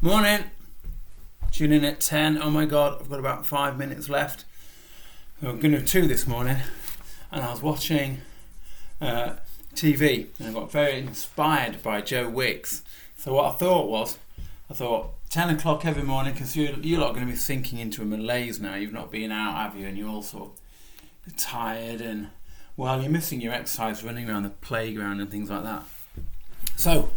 Morning. Tune in at 10. Oh my god, I've got about 5 minutes left. I'm going to do 2 this morning. And I was watching TV and I got very inspired by Wo Jickes. So what I thought 10 o'clock every morning, because you're not going to be sinking into a malaise now. You've not been out, have you? And you're all sort of tired and, well, you're missing your exercise running around the playground and things like that. So,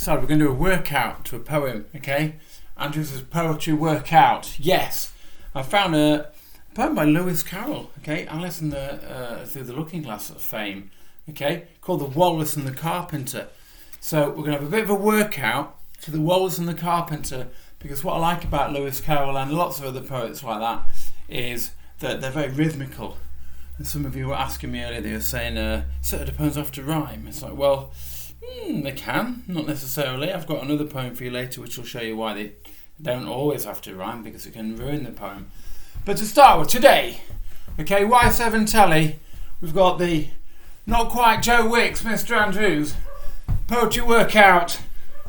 we're going to do a workout to a poem, okay? Andrew's Poetry Workout. Yes, I found a poem by Lewis Carroll, okay? Alice and Through the Looking Glass of fame, okay? Called The Walrus and the Carpenter. So we're going to have a bit of a workout to The Walrus and the Carpenter, because what I like about Lewis Carroll and lots of other poets like that is that they're very rhythmical. And some of you were asking me earlier, they were saying, so the poems have to rhyme. It's like, well, they can, not necessarily. I've got another poem for you later which will show you why they don't always have to rhyme, because it can ruin the poem. But to start with, today, okay, Y7 Telly, we've got the not quite Wo Jickes, Mr. Andrews, Poetry Workout,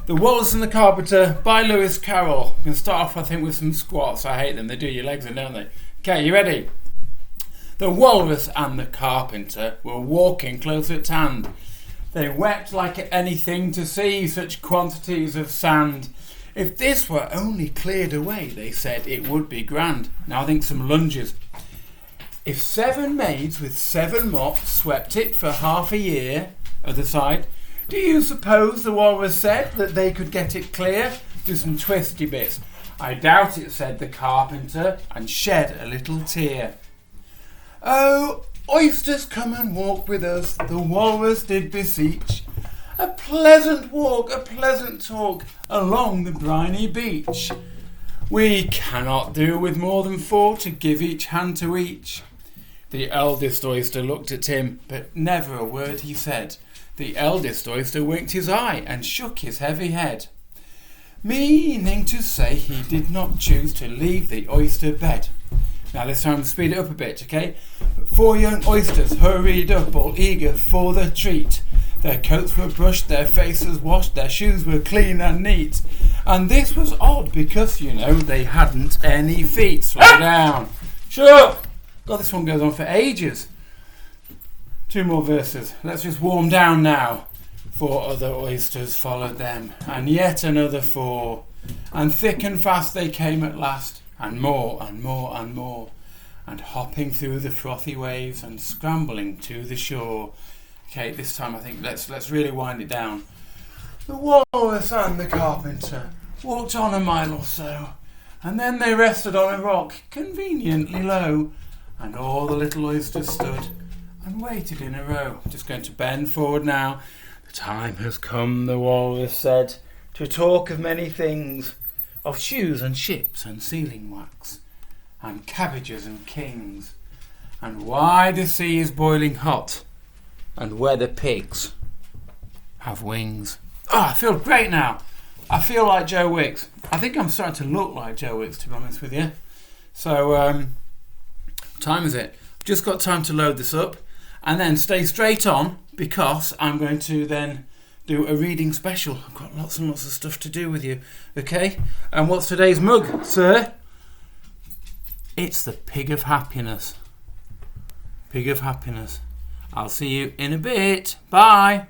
The Walrus and the Carpenter by Lewis Carroll. I'm going to start off, I think, with some squats. I hate them, they do your legs in, don't they? Okay, you ready? The Walrus and the Carpenter were walking close at hand. They wept like anything to see such quantities of sand. If this were only cleared away, they said, it would be grand. Now I think some lunges. If 7 maids with 7 mops swept it for half a year, other side, do you suppose, the walrus said, that they could get it clear? Do some twisty bits. I doubt it, said the carpenter, and shed a little tear. Oh, oysters, come and walk with us, the walrus did beseech. A pleasant walk, a pleasant talk, along the briny beach. We cannot do with more than 4 to give each hand to each. The eldest oyster looked at him, but never a word he said. The eldest oyster winked his eye and shook his heavy head, meaning to say he did not choose to leave the oyster bed. Now this time speed it up a bit, okay? 4 young oysters hurried up, all eager for the treat. Their coats were brushed, their faces washed, their shoes were clean and neat. And this was odd because, you know, they hadn't any feet. Slow down. Shut up! God, this one goes on for ages. 2 more verses. Let's just warm down now. 4 other oysters followed them, and yet another 4. And thick and fast they came at last, and more and more and more, and hopping through the frothy waves and scrambling to the shore. Okay, this time I think let's really wind it down. The walrus and the carpenter walked on a mile or so, and then they rested on a rock conveniently low, and all the little oysters stood and waited in a row. I'm just going to bend forward now. The time has come, the walrus said, to talk of many things, of shoes and ships and sealing wax, and cabbages and kings, and why the sea is boiling hot, and where the pigs have wings. Oh, I feel great now. I feel like Wo Jickes. I think I'm starting to look like Wo Jickes, to be honest with you. So, what time is it? I've just got time to load this up, and then stay straight on, because I'm going to then do a reading special. I've got lots and lots of stuff to do with you, okay? And what's today's mug, sir? It's the Pig of Happiness. Pig of Happiness. I'll see you in a bit. Bye.